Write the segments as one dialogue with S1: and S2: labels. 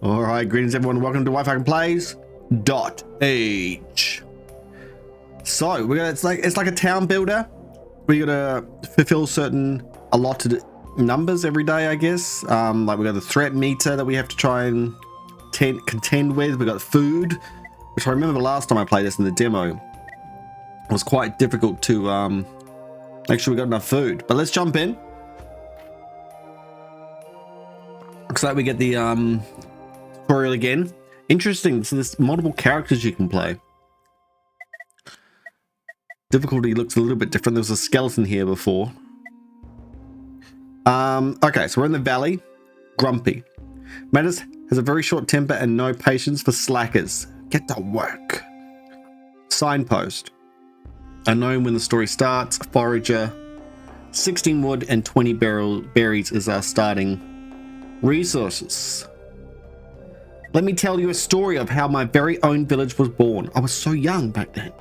S1: All right, greetings everyone. Welcome to WhiteFalcon Plays Dotage. So we're gonna, it's like a town builder. We gotta fulfill certain allotted numbers every day, I guess. Like we got the threat meter that we have to try and contend with. We got food, which I remember the last time I played this in the demo, it was quite difficult to make sure we got enough food. But let's jump in. Looks like we get the tutorial again. Interesting. So there's multiple characters you can play. Difficulty looks a little bit different. There was a skeleton here before. Okay, so we're in the valley. Grumpy. Matters has a very short temper and no patience for slackers. Get to work. Signpost. Unknown when the story starts. Forager. 16 wood and 20 berries is our starting resources. Let me tell you a story of how my very own village was born. I was so young back then.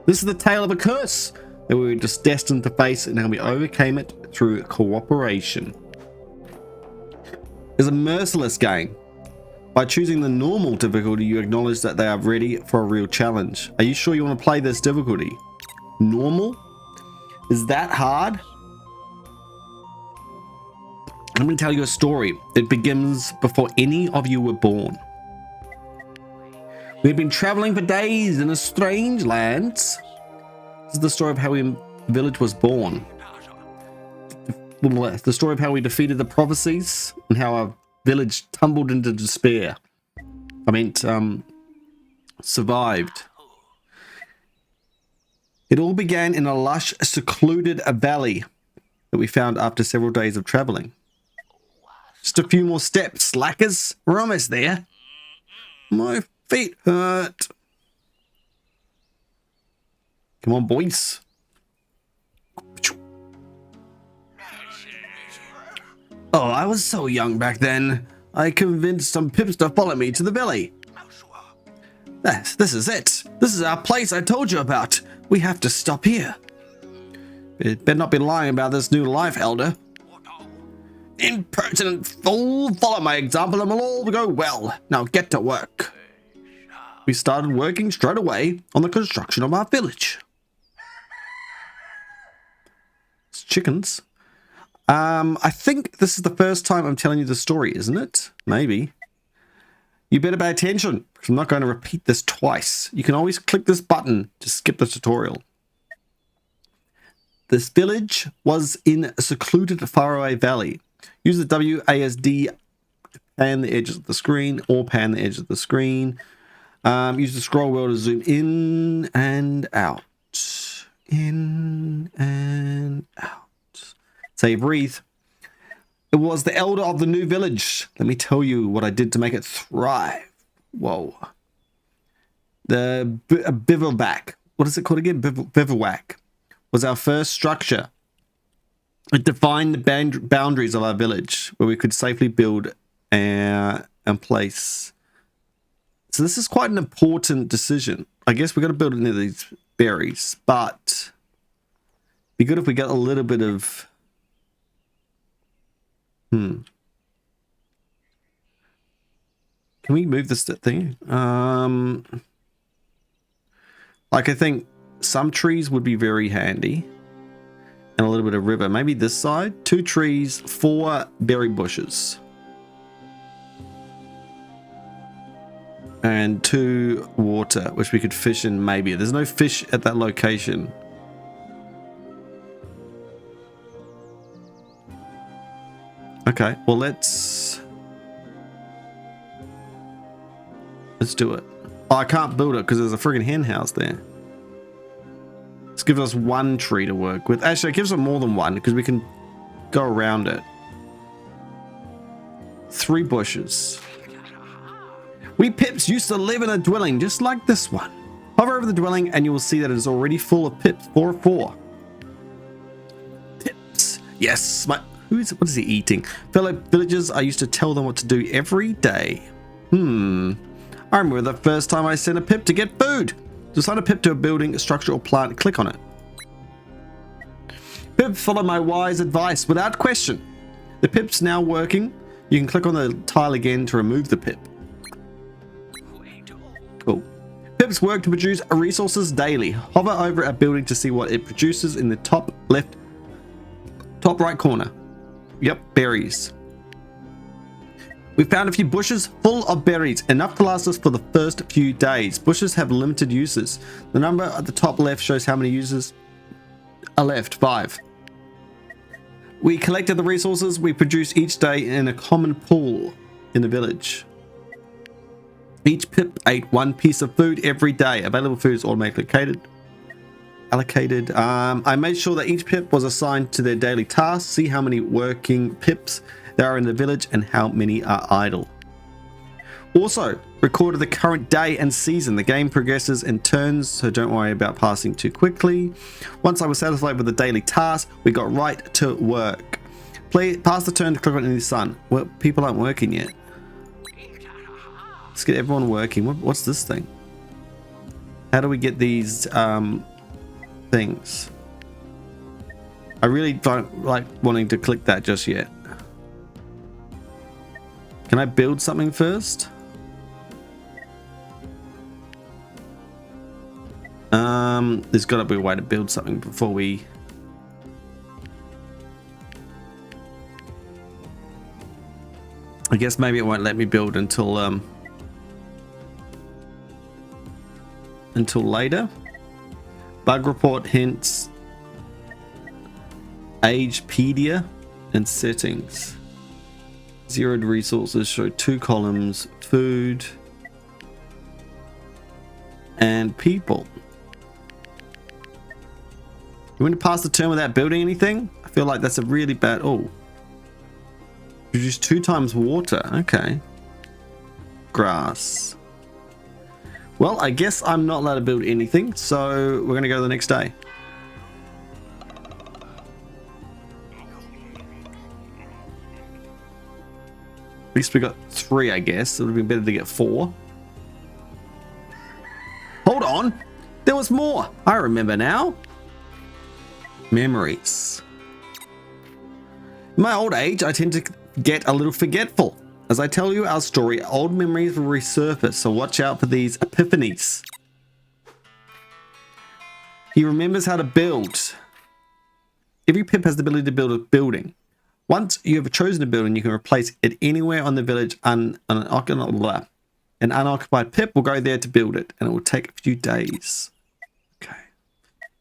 S1: This is the tale of a curse that we were just destined to face, and how we overcame it through cooperation. It's a merciless game. By choosing the normal difficulty, you acknowledge that they are ready for a real challenge. Are you sure you want to play this difficulty? Normal? Is that hard? I'm going to tell you a story. It begins before any of you were born. We've been traveling for days in a strange land. This is the story of how our village was born. The story of how we defeated the prophecies and how our village tumbled into despair. I meant, survived. It all began in a lush, secluded valley that we found after several days of traveling. Just a few more steps, slackers. We're almost there. My feet hurt. Come on, boys. Oh, I was so young back then. I convinced some pips to follow me to the valley. This is it. This is our place I told you about. We have to stop here. It better not be lying about this new life, Elder. Impertinent fool! Follow my example and we'll all go well. Now get to work. We started working straight away on the construction of our village. It's chickens. I think this is the first time I'm telling you the story, isn't it? Maybe. You better pay attention, because I'm not going to repeat this twice. You can always click this button to skip the tutorial. This village was in a secluded faraway valley. Use the WASD to pan the edges of the screen, or pan the edge of the screen. Use the scroll wheel to zoom in and out. In and out. Say breathe. It was the elder of the new village. Let me tell you what I did to make it thrive. Whoa. The bivouac. What is it called again? Bivouac was our first structure. It defined the boundaries of our village, where we could safely build and place. So this is quite an important decision. I guess we got to build into these berries, but it'd be good if we got a little bit of. Can we move this thing? Like I think some trees would be very handy. And a little bit of river. Maybe this side. 2 trees, 4 berry bushes. And 2 water, which we could fish in maybe. There's no fish at that location. Okay, well let's do it. Oh, I can't build it because there's a friggin' hen house there. This gives us 1 tree to work with. Actually, it gives us more than 1 because we can go around it. 3 bushes. We pips used to live in a dwelling just like this one. Hover over the dwelling and you will see that it is already full of pips. 4. Pips. Yes, what is he eating? Fellow villagers, I used to tell them what to do every day. I remember the first time I sent a pip to get food. To assign a pip to a building, a structure, or plant, click on it. Pip, follow my wise advice without question. The pip's now working. You can click on the tile again to remove the pip. Cool. Pips work to produce resources daily. Hover over a building to see what it produces in the top right corner. Yep, berries. We found a few bushes full of berries, enough to last us for the first few days. Bushes have limited uses. The number at the top left shows how many uses are left, 5. We collected the resources we produce each day in a common pool in the village. Each pip ate 1 piece of food every day. Available food is automatically allocated. I made sure that each pip was assigned to their daily tasks. See how many working pips there are in the village and how many are idle. Also, recorded the current day and season. The game progresses in turns, so don't worry about passing too quickly. Once I was satisfied with the daily task, we got right to work. Pass the turn to click on any sun. Well, people aren't working yet. Let's get everyone working. What's this thing? How do we get these things? I really don't like wanting to click that just yet. Can I build something first? There's got to be a way to build something before we... I guess maybe it won't let me build until later. Bug report hints, Agepedia, and settings. Zeroed resources show 2 columns, food and people. You want to pass the turn without building anything? I feel like that's a really bad... Oh. Produce 2 times water. Okay. Grass. Well, I guess I'm not allowed to build anything, so we're going to go to the next day. At least we got 3, I guess. It would have been better to get 4. Hold on! There was more! I remember now. Memories. In my old age, I tend to get a little forgetful. As I tell you our story, old memories will resurface, so watch out for these epiphanies. He remembers how to build. Every pip has the ability to build a building. Once you have chosen a building, you can replace it anywhere on the village. An unoccupied pip will go there to build it, and it will take a few days. Okay.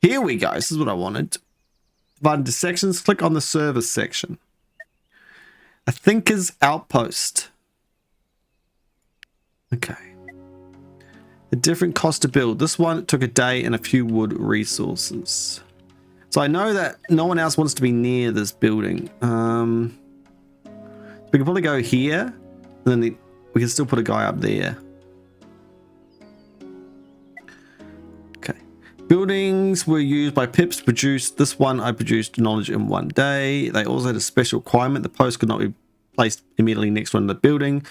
S1: Here we go. This is what I wanted. Divided into sections. Click on the service section. A thinker's outpost. Okay. A different cost to build. This one took a day and a few wood resources. So I know that no one else wants to be near this building. We can probably go here. And then we can still put a guy up there. Okay. Buildings were used by pips to produce. This one I produced knowledge in 1 day. They also had a special requirement. The post could not be placed immediately next to the building.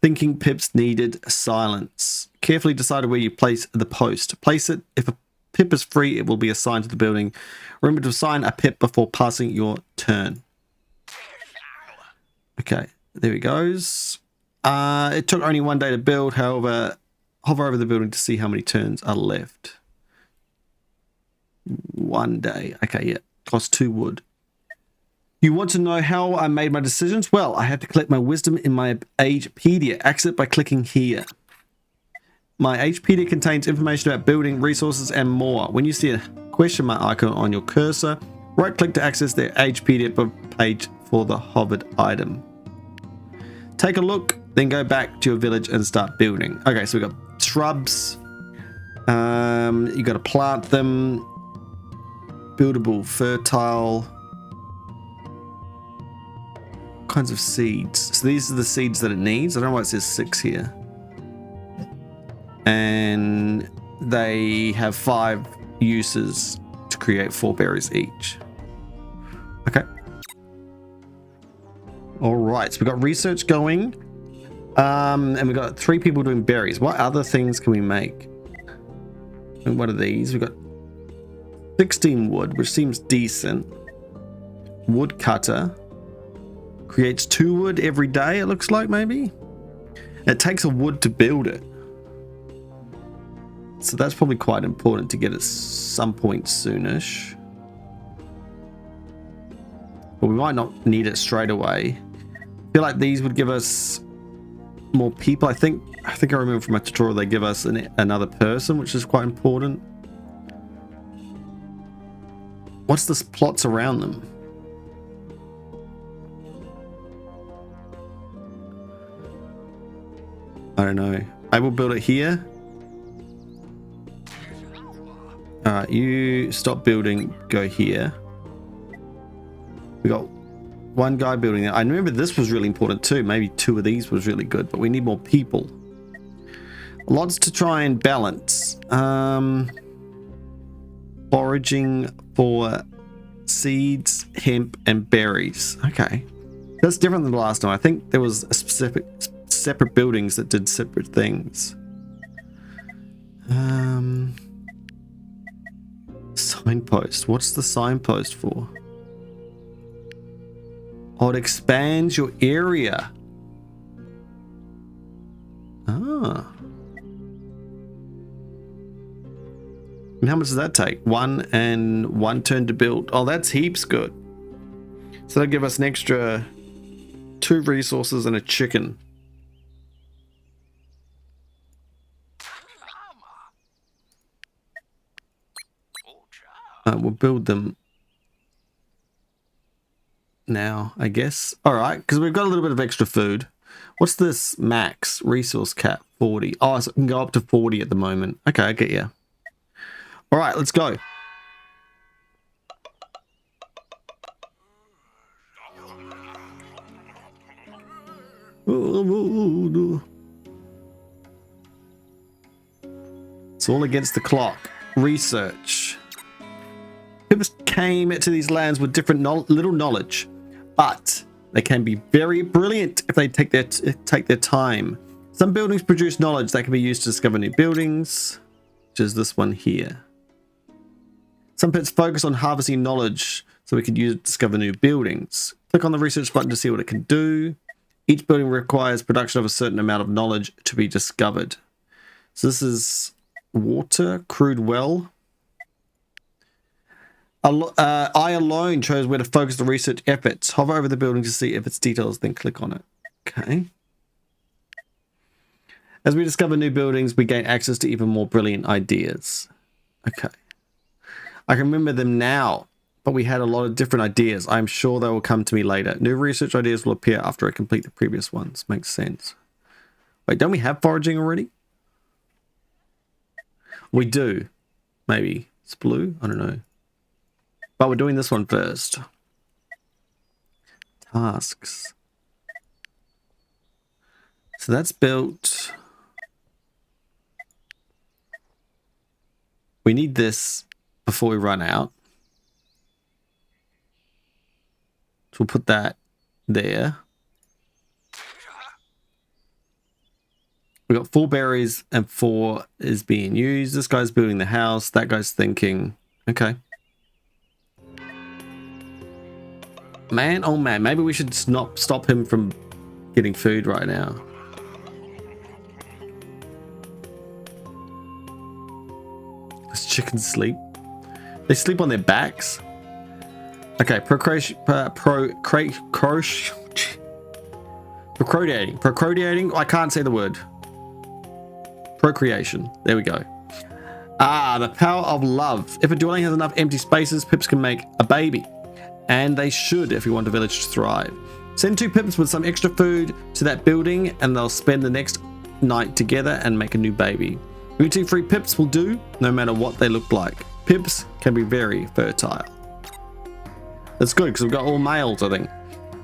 S1: Thinking pips needed silence. Carefully decided where you place the post. Place it. If a pip is free, it will be assigned to the building. Remember to assign a pip before passing your turn. Okay, there he goes. It took only 1 day to build. However, hover over the building to see how many turns are left. 1 day. Okay, yeah. Cost 2 wood. You want to know how I made my decisions? Well, I have to collect my wisdom in my Agepedia. Access it by clicking here. My Agepedia contains information about building, resources, and more. When you see a question mark icon on your cursor, right-click to access the Agepedia page for the hovered item. Take a look, then go back to your village and start building. Okay, so we've got shrubs. You got to plant them. Buildable, fertile. Kinds of seeds. So these are the seeds that it needs. I don't know why it says 6 here. And they have 5 uses to create 4 berries each. Okay. All right. So we've got research going. And we've got 3 people doing berries. What other things can we make? And what are these? We've got 16 wood, which seems decent. Woodcutter. Creates 2 wood every day, it looks like, maybe. It takes a wood to build it. So that's probably quite important to get at some point soonish. But we might not need it straight away. I feel like these would give us more people. I think I remember from my tutorial they give us another person, which is quite important. What's the plots around them? I don't know. I will build it here. Alright, you stop building, go here. We got one guy building it. I remember this was really important too. Maybe 2 of these was really good, but we need more people. Lots to try and balance. Foraging for seeds, hemp, and berries. Okay. That's different than the last time. I think there was a separate buildings that did separate things. Signpost. What's the signpost for? Oh, it expands your area. Ah. And how much does that take? 1 and 1 turn to build. Oh, that's heaps good. So that'll give us an extra 2 resources and a chicken. We'll build them now, I guess. All right, because we've got a little bit of extra food. What's this max resource cap? 40. Oh, so it can go up to 40 at the moment. Okay, I get you. All right, let's go. It's all against the clock. Research. Pips came to these lands with different little knowledge, but they can be very brilliant if they take their time. Some buildings produce knowledge that can be used to discover new buildings, which is this one here. Some pits focus on harvesting knowledge so we can use it to discover new buildings. Click on the research button to see what it can do. Each building requires production of a certain amount of knowledge to be discovered. So this is water, crude well. I alone chose where to focus the research efforts. Hover over the building to see if its details, then click on it. Okay. As we discover new buildings, we gain access to even more brilliant ideas. Okay. I can remember them now, but we had a lot of different ideas. I'm sure they will come to me later. New research ideas will appear after I complete the previous ones. Makes sense. Wait, don't we have foraging already? We do. Maybe. It's blue? I don't know. But we're doing this one first. Tasks. So that's built. We need this before we run out. So we'll put that there. We got 4 berries and 4 is being used. This guy's building the house. That guy's thinking, okay. Man, oh man, maybe we should not stop him from getting food right now. Does chickens sleep? They sleep on their backs? Okay, procreating. I can't say the word. Procreation. There we go. Ah, the power of love. If a dwelling has enough empty spaces, pips can make a baby. And they should if we want a village to thrive. Send 2 pips with some extra food to that building and they'll spend the next night together and make a new baby. Any 2 free pips will do, no matter what they look like. Pips can be very fertile. That's good because we've got all males, I think.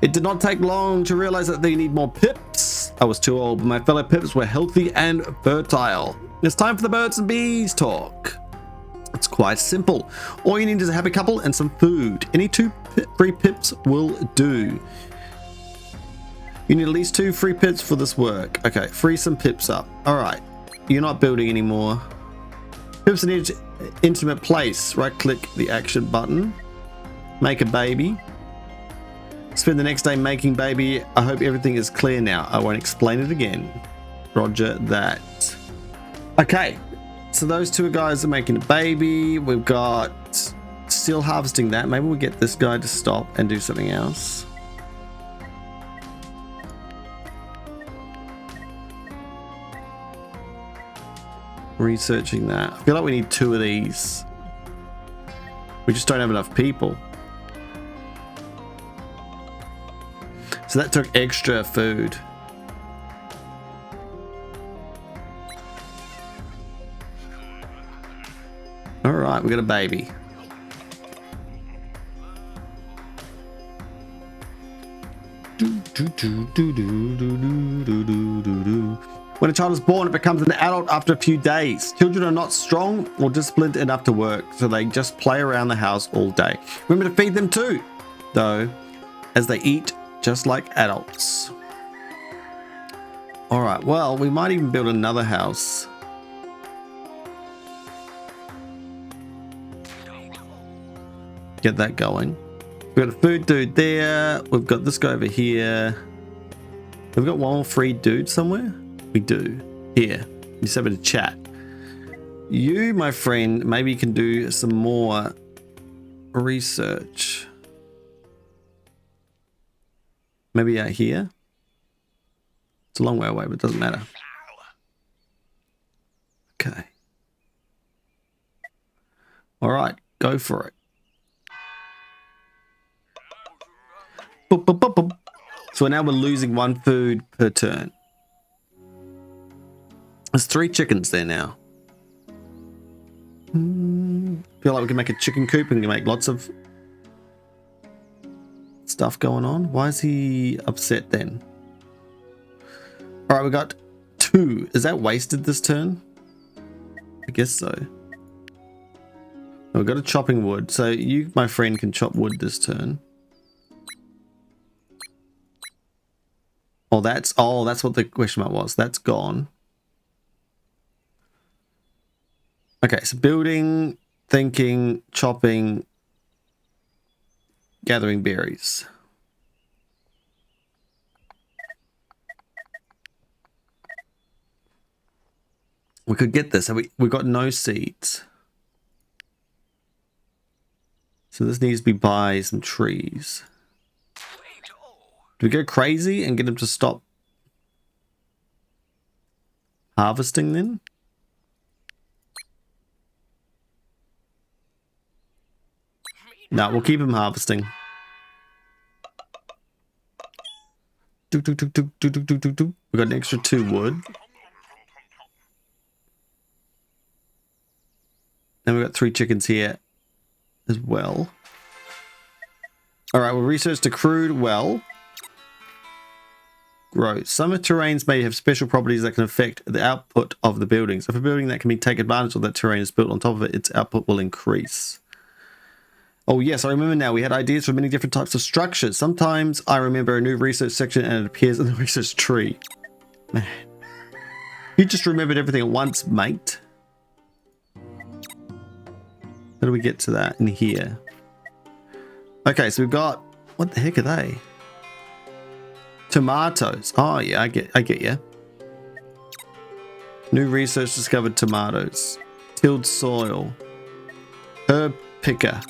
S1: It did not take long to realize that they need more pips. I was too old, but my fellow pips were healthy and fertile. It's time for the birds and bees talk. It's quite simple. All you need is a happy couple and some food. Any 2 free pips will do. You need at least 2 free pips for this work. Okay, free some pips up. All right, you're not building anymore. Pips in each intimate place. Right click the action button. Make a baby. Spend the next day making baby. I hope everything is clear now. I won't explain it again. Roger that. Okay. so those two guys are making a baby. We've got still harvesting that. Maybe we'll get this guy to stop and do something else. Researching that. I feel like we need 2 of these. We just don't have enough people. So that took extra food. All right, we got a baby. When a child is born, it becomes an adult after a few days. Children are not strong or disciplined enough to work, so they just play around the house all day. Remember to feed them too, though, as they eat just like adults. All right, well, we might even build another house. Get that going. We've got a food dude there. We've got this guy over here. We've got one more free dude somewhere. We do. Here. Just have a chat. You, my friend, maybe you can do some more research. Maybe out here. It's a long way away, but it doesn't matter. Okay. All right, go for it. Boop, boop, boop, boop. So now we're losing 1 food per turn. There's 3 chickens there now. Feel like we can make a chicken coop and can make lots of stuff going on. Why is he upset then? All right, we got 2. Is that wasted this turn? I guess so. We've got a chopping wood. So you, my friend, can chop wood this turn. Oh, that's what the question mark was. That's gone. Okay, so building, thinking, chopping, gathering berries. We could get this. We got no seeds. So this needs to be by some trees. Do we go crazy and get him to stop harvesting then? No, we'll keep him harvesting. We got an extra 2 wood. And we've got 3 chickens here as well. All right, we'll research the crude well. Growth. Some terrains may have special properties that can affect the output of the buildings. If a building that can be taken advantage of that terrain is built on top of it, its output will increase. Oh yes, I remember now. We had ideas for many different types of structures. Sometimes I remember a new research section and it appears in the research tree. Man. You just remembered everything at once, mate. How do we get to that in here? Okay, so we've got... What the heck are they? Tomatoes. Oh yeah, I get you. New research discovered tomatoes. Tilled soil. Herb picker.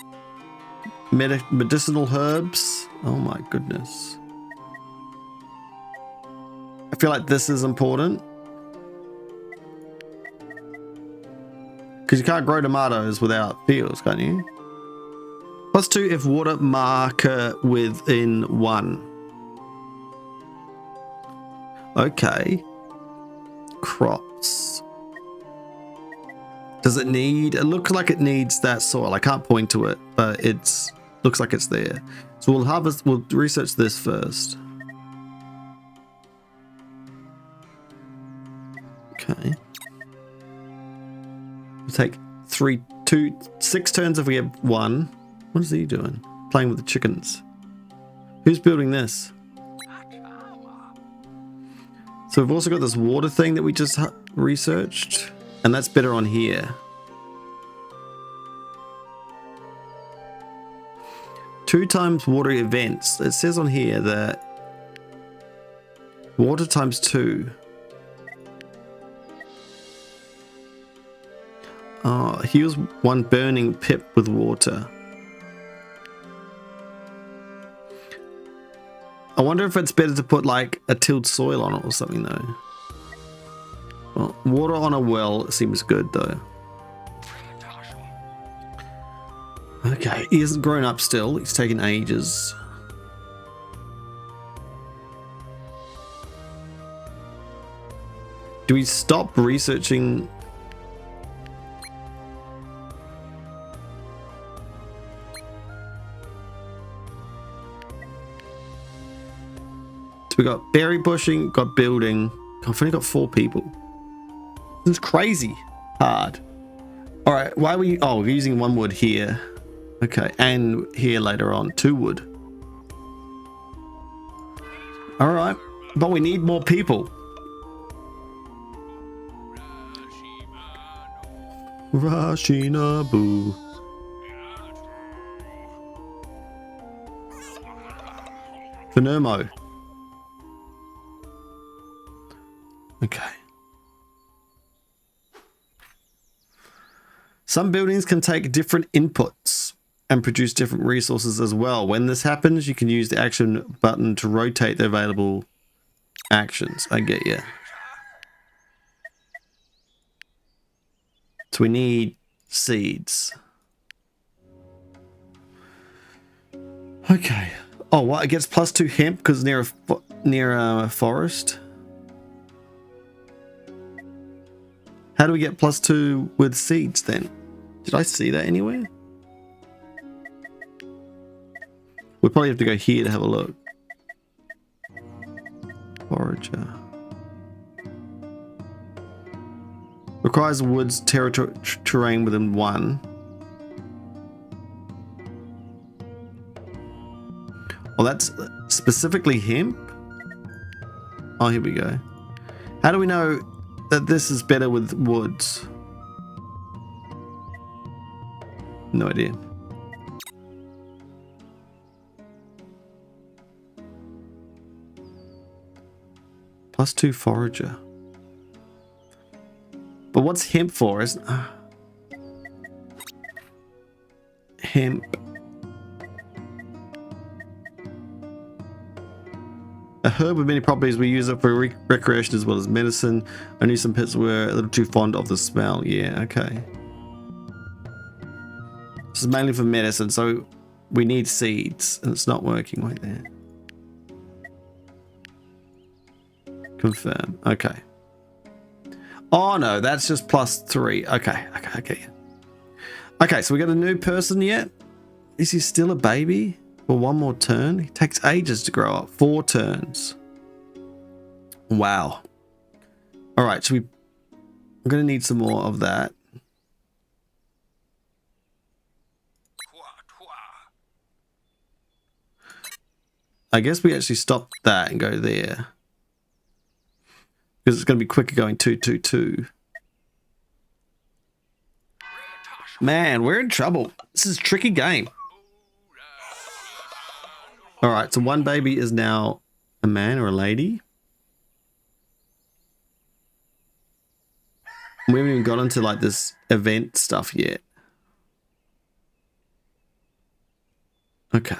S1: Medicinal herbs. Oh my goodness. I feel like this is important. Because you can't grow tomatoes without fields, can't you? +2 if water marker within 1. Okay. Crops. Does it need... It looks like it needs that soil. I can't point to it, but it's... Looks like it's there. So we'll harvest... We'll research this first. Okay. We'll take 6 turns if we have 1. What is he doing? Playing with the chickens. Who's building this? So we've also got this water thing that we just researched, and that's better on here. 2 times water events. It says on here that water times 2. Oh, here's one burning pip with water. I wonder if it's better to put like a tilled soil on it or something though. Well, water on a well seems good though. Okay, he hasn't grown up still. He's taken ages. Do we stop researching? So we got berry bushing, got building. I've only got 4 people. This is crazy hard. All right, why are we? Oh, we're using 1 wood here. Okay, and here later on 2 wood. All right, but we need more people. Rashinabu. Panermo. Okay. Some buildings can take different inputs and produce different resources as well. When this happens, you can use the action button to rotate the available actions. I get you. So we need seeds. Okay. Oh, what? It gets +2 hemp because near a forest. How do we get +2 with seeds then? Did I see that anywhere? We probably have to go here to have a look. Forager. Requires woods terrain within 1. Well, that's specifically hemp. Oh, here we go. How do we know that this is better with woods? No idea. +2 forager. But what's hemp for? Isn't hemp? A herb with many properties. We use it for recreation as well as medicine. I knew some pets were a little too fond of the smell. Yeah, okay. This is mainly for medicine, so we need seeds, and it's not working right there. Confirm. Okay. Oh no, that's just +3. Okay. Okay, so we got a new person yet? Is he still a baby? For 1 more turn? He takes ages to grow up. 4 turns. Wow. All right, so I'm going to need some more of that. I guess we actually stop that and go there. Because it's going to be quicker going 2, 2, 2. Man, we're in trouble. This is a tricky game. All right, so 1 baby is now a man or a lady. We haven't even got into like this event stuff yet. Okay.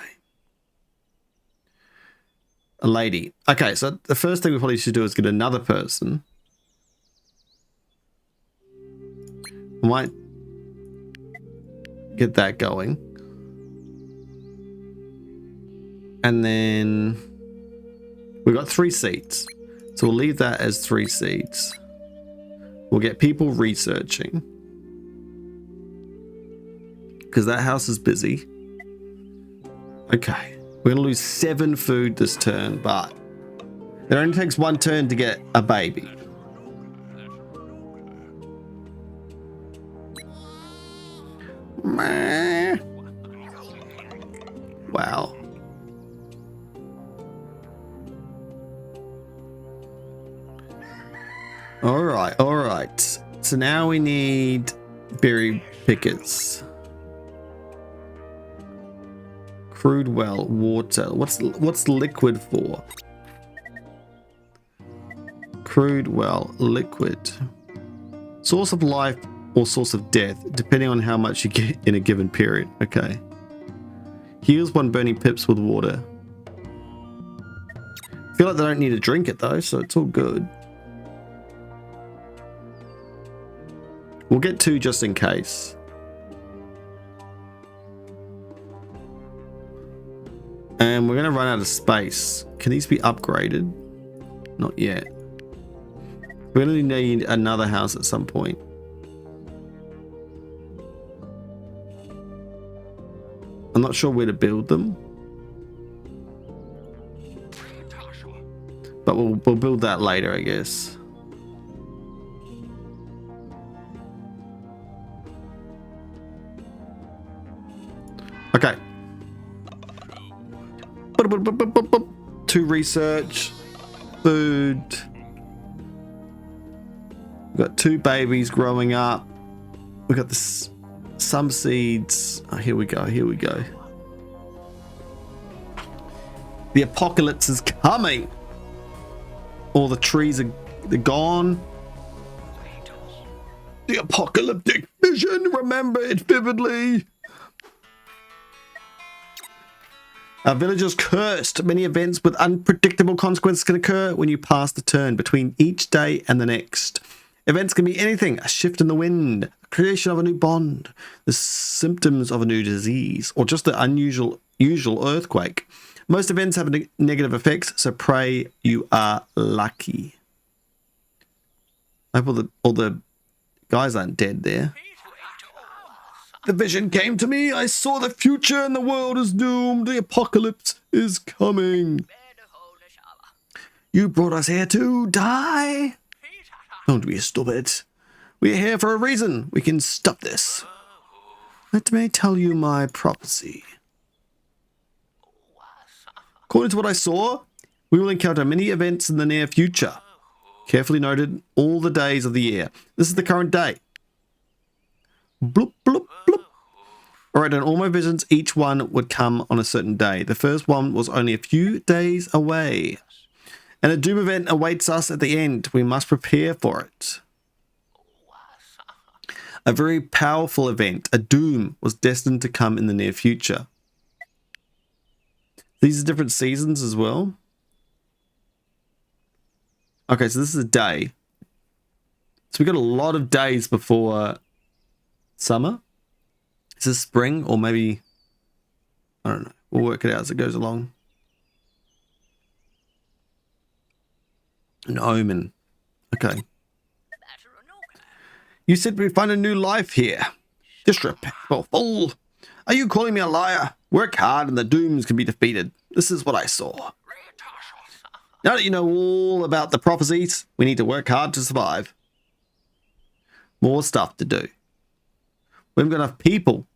S1: A lady. Okay, so the first thing we probably should do is get another person. We might get that going. And then we've got 3 seats. So we'll leave that as 3 seats. We'll get people researching. Because that house is busy. Okay. We're going to lose 7 food this turn, but it only takes 1 turn to get a baby. Wow. All right. So now we need berry pickers. Crude well, water. What's liquid for? Crude well, liquid. Source of life or source of death, depending on how much you get in a given period. Okay. Heals one burning pips with water. I feel like they don't need to drink it though, so it's all good. We'll get 2 just in case. And we're going to run out of space. Can these be upgraded? Not yet. We're going to need another house at some point. I'm not sure where to build them. But we'll build that later, I guess. Okay. 2 research. Food. We've got 2 babies growing up. We've got this, some seeds. Oh, here we go. Here we go. The apocalypse is coming. All the trees are they're gone. The apocalyptic vision. Remember it vividly. Our village is cursed. Many events with unpredictable consequences can occur when you pass the turn between each day and the next. Events can be anything: a shift in the wind, a creation of a new bond, the symptoms of a new disease, or just the usual earthquake. Most events have negative effects, so pray you are lucky. I hope all the guys aren't dead there. The vision came to me. I saw the future and the world is doomed. The apocalypse is coming. You brought us here to die? Don't be stupid. We're here for a reason. We can stop this. Let me tell you my prophecy. According to what I saw, we will encounter many events in the near future. Carefully noted all the days of the year. This is the current day. Bloop, bloop, bloop. Alright, in all my visions, each one would come on a certain day. The first one was only a few days away. And a doom event awaits us at the end. We must prepare for it. A very powerful event, a doom, was destined to come in the near future. These are different seasons as well. Okay, so this is a day. So we got a lot of days before summer. Is this spring or maybe, I don't know. We'll work it out as it goes along. An omen. Okay. You said we'd find a new life here. Disrespectful fool. Are you calling me a liar? Work hard and the dooms can be defeated. This is what I saw. Now that you know all about the prophecies, we need to work hard to survive. More stuff to do. We haven't got enough people.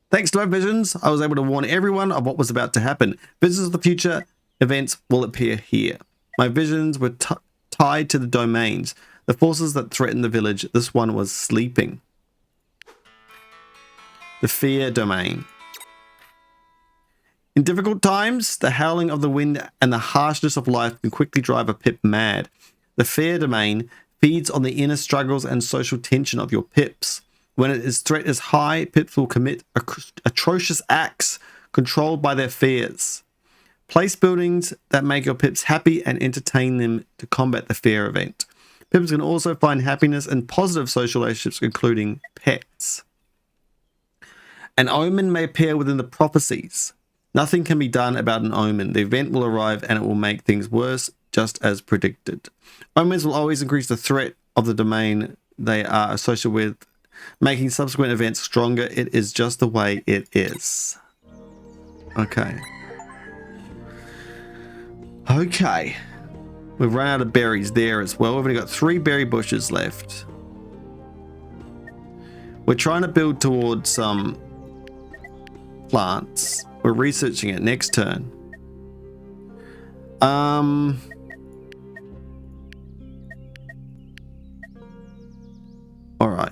S1: Thanks to my visions, I was able to warn everyone of what was about to happen. Visions of the future events will appear here. My visions were tied to the domains, the forces that threaten the village. This one was sleeping. The fear domain. In difficult times, the howling of the wind and the harshness of life can quickly drive a pip mad. The fear domain feeds on the inner struggles and social tension of your pips. When its threat is high, pips will commit atrocious acts controlled by their fears. Place buildings that make your pips happy and entertain them to combat the fear event. Pips can also find happiness in positive social relationships, including pets. An omen may appear within the prophecies. Nothing can be done about an omen. The event will arrive and it will make things worse, just as predicted. Omens will always increase the threat of the domain they are associated with, making subsequent events stronger. It is just the way it is. Okay. Okay. We've run out of berries there as well. We've only got 3 berry bushes left. We're trying to build towards some plants. We're researching it next turn. Alright.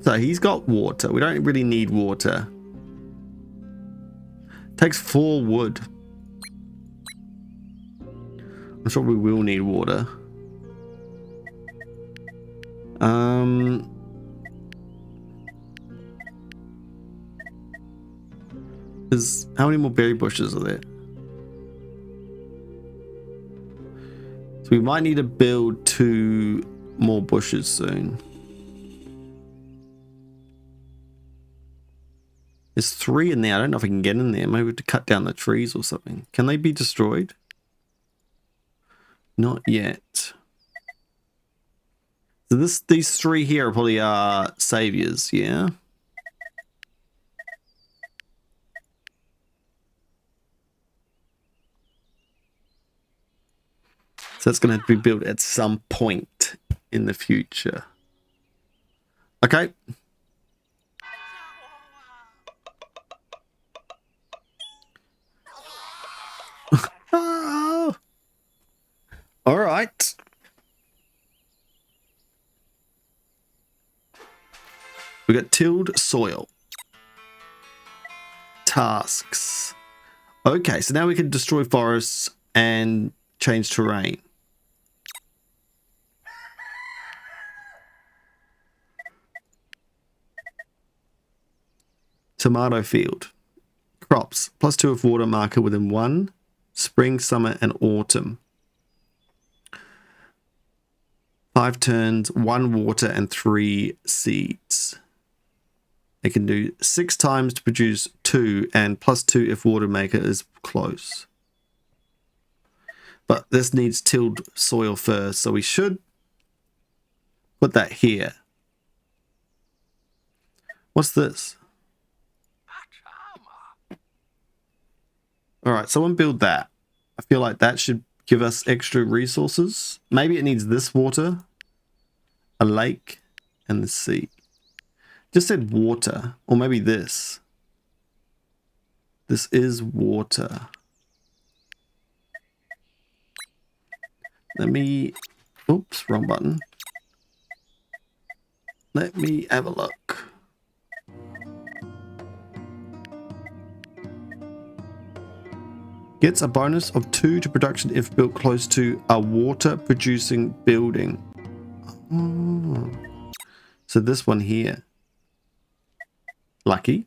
S1: So he's got water. We don't really need water. Takes 4 wood. I'm sure we will need water. How many more berry bushes are there? So we might need to build 2 more bushes soon. There's 3 in there. I don't know if I can get in there. Maybe we have to cut down the trees or something. Can they be destroyed? Not yet. So these 3 here are probably our saviors, yeah? So that's going to have to be built at some point in the future. Okay. Oh. All right. We got tilled soil. Tasks. Okay, so now we can destroy forests and change terrain. Tomato field. Crops. +2 of water marker within 1. Spring, summer, and autumn. 5 turns, 1 water, and 3 seeds. They can do 6 times to produce 2, and +2 if water maker is close. But this needs tilled soil first, so we should put that here. What's this? All right, someone build that. I feel like that should give us extra resources. Maybe it needs this water, a lake, and the sea. Just said water, or maybe this. This is water. Let me, oops, wrong button. Let me have a look. Gets a bonus of 2 to production if built close to a water producing building. Oh. So this one here. Lucky.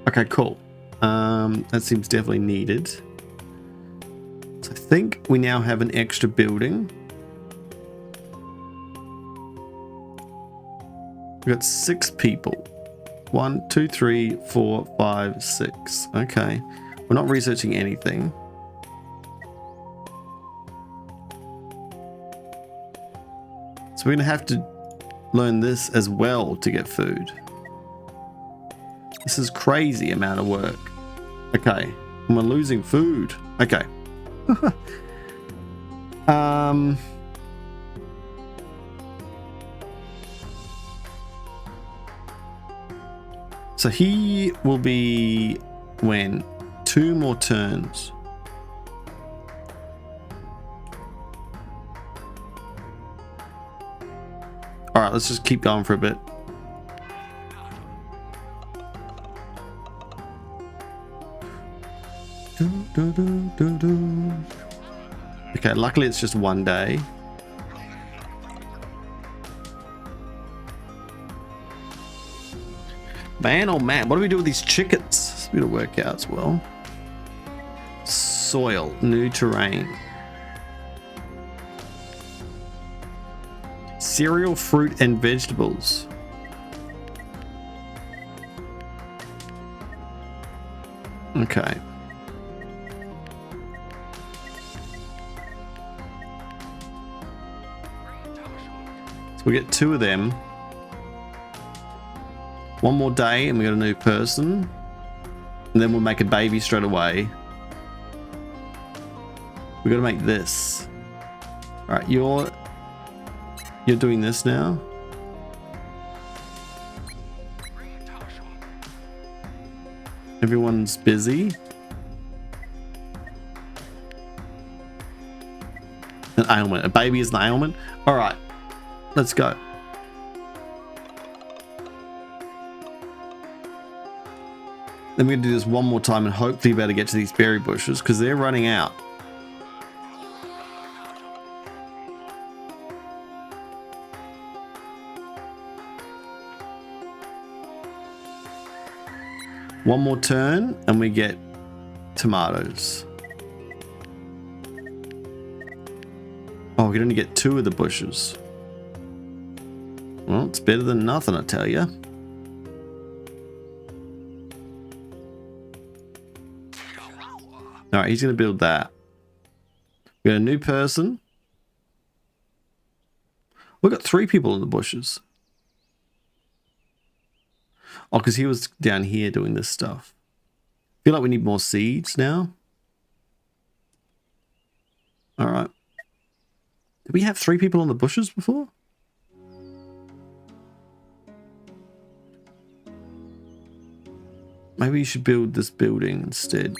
S1: Okay, cool. That seems definitely needed. So I think we now have an extra building. We've got 6 people. 1, 2, 3, 4, 5, 6. Okay. We're not researching anything. So we're going to have to learn this as well to get food. This is crazy amount of work. Okay. And we're losing food. Okay. So he will be when 2 more turns. All right, let's just keep going for a bit. Okay, luckily it's just 1 day. Man, oh man, what do we do with these chickens? It's a bit of work out as well. Soil, new terrain. Cereal, fruit, and vegetables. Okay. So we get 2 of them. 1 more day and we got a new person. And then we'll make a baby straight away. We got to make this. All right, you're doing this now. Everyone's busy. An ailment. A baby is an ailment. All right, let's go. Then we're going to do this one more time and hopefully be able to get to these berry bushes because they're running out. One more turn and we get tomatoes. Oh, we can only get 2 of the bushes. Well, it's better than nothing, I tell you. All right, he's going to build that. We got a new person. We've got 3 people in the bushes. Oh, because he was down here doing this stuff. I feel like we need more seeds now. All right. Did we have 3 people on the bushes before? Maybe you should build this building instead.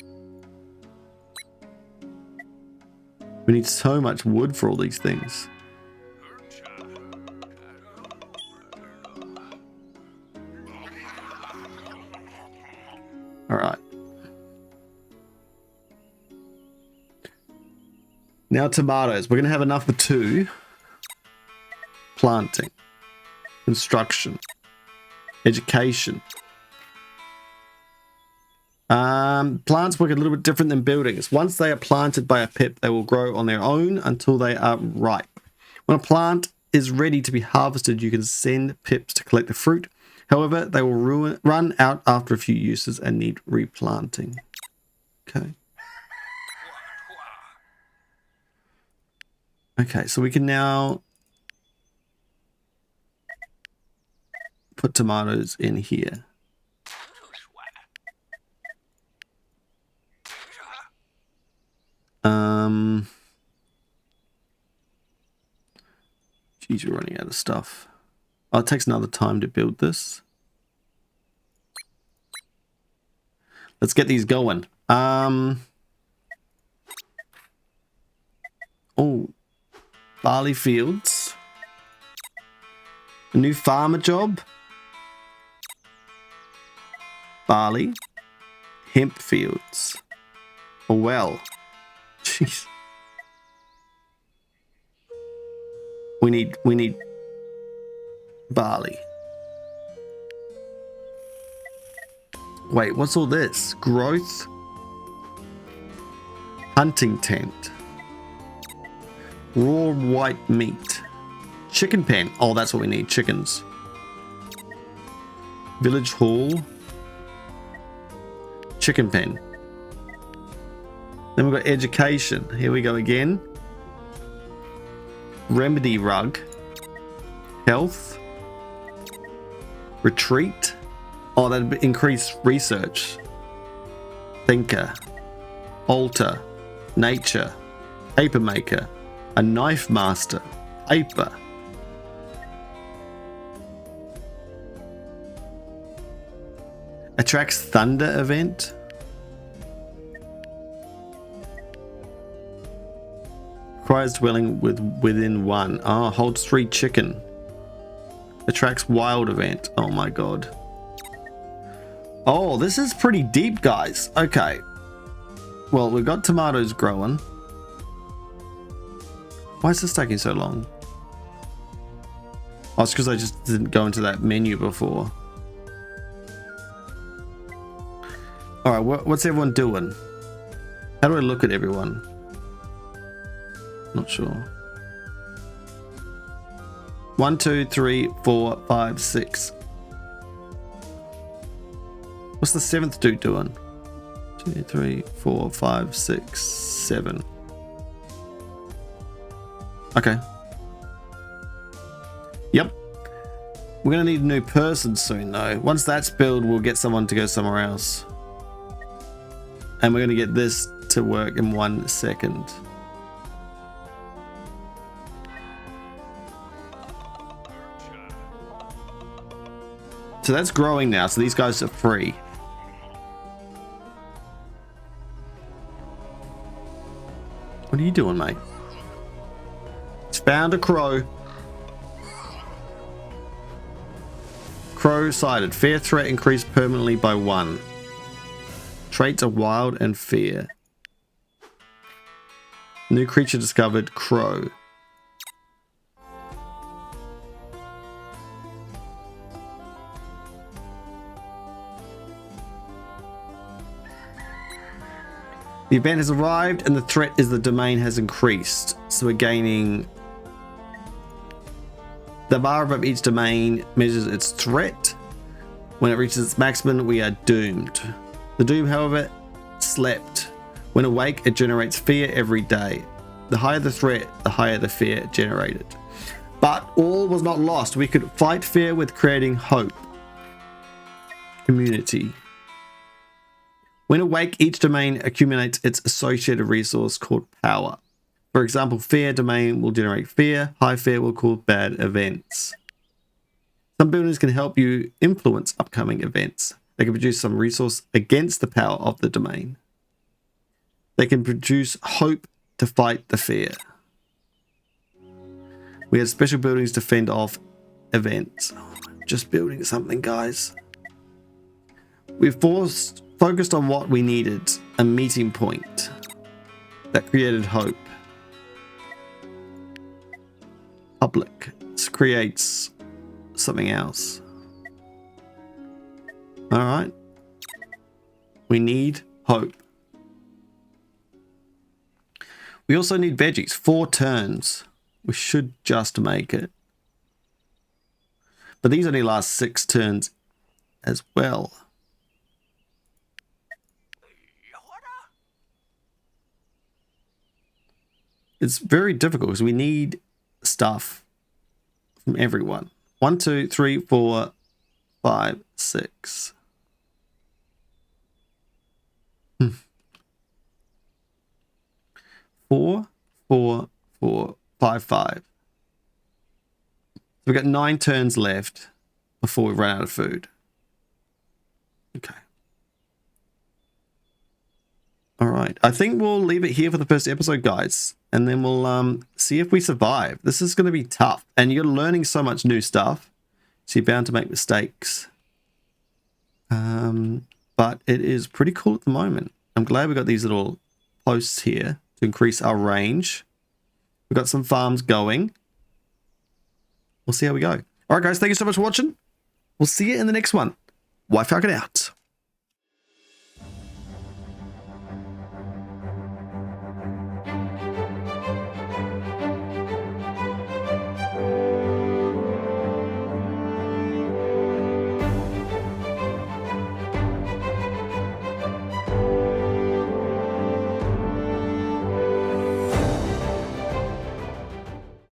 S1: We need so much wood for all these things. All right. Now tomatoes. We're going to have enough for 2. Planting. Construction. Education. Plants work a little bit different than buildings. Once they are planted by a pip, they will grow on their own until they are ripe. When a plant is ready to be harvested, you can send pips to collect the fruit. However, they will run out after a few uses and need replanting. Okay. Okay, so we can now put tomatoes in here. Geez, we're running out of stuff. Oh, it takes another time to build this. Let's get these going. Oh, barley fields. A new farmer job. Barley. Hemp fields. A well. Jeez. We need barley. Wait, what's all this? Growth. Hunting tent. Raw white meat. Chicken pen. Oh, that's what we need. Chickens. Village hall. Chicken pen. Then we've got education. Here we go again. Remedy rug. Health. Retreat. Oh, that'd increase research. Thinker. Altar. Nature. Paper maker. A knife master. Paper. Attracts thunder event. Requires dwelling within 1. Oh, holds 3 chicken. Attracts wild event. Oh my god. Oh, this is pretty deep, guys. Okay. Well, we've got tomatoes growing. Why is this taking so long? Oh, it's because I just didn't go into that menu before. Alright, what's everyone doing? How do I look at everyone? Not sure. 1, 2, 3, 4, 5, 6. What's the 7th dude doing? 2, 3, 4, 5, 6, 7. Okay. Yep. We're gonna need a new person soon though. Once that's built, we'll get someone to go somewhere else. And we're gonna get this to work in 1 second. So that's growing now, so these guys are free. What are you doing, mate? It's found a crow. Crow sighted. Fair threat increased permanently by 1. Traits are wild and fear. New creature discovered, crow. The event has arrived and the threat is the domain has increased. So we're gaining... The bar above each domain measures its threat. When it reaches its maximum, we are doomed. The doom, however, slept. When awake, it generates fear every day. The higher the threat, the higher the fear generated. But all was not lost. We could fight fear with creating hope. Community. When awake, each domain accumulates its associated resource called power. For example, fear domain will generate fear. High fear will cause bad events. Some buildings can help you influence upcoming events. They can produce some resource against the power of the domain. They can produce hope to fight the fear. We have special buildings to fend off events. Just building something, guys. We've focused on what we needed, a meeting point that created hope. Public. This creates something else. All right. We need hope. We also need veggies. 4 turns. We should just make it. But these only last 6 turns as well. It's very difficult because we need stuff from everyone. 1, 2, 3, 4, 5, 6. 4, 4, 4, 5, 5. We've got 9 turns left before we run out of food. Okay. All right. I think we'll leave it here for the first episode, guys. And then we'll see if we survive. This is going to be tough. And you're learning so much new stuff. So you're bound to make mistakes. But it is pretty cool at the moment. I'm glad we got these little posts here to increase our range. We've got some farms going. We'll see how we go. All right, guys. Thank you so much for watching. We'll see you in the next one. WhiteFalcon out.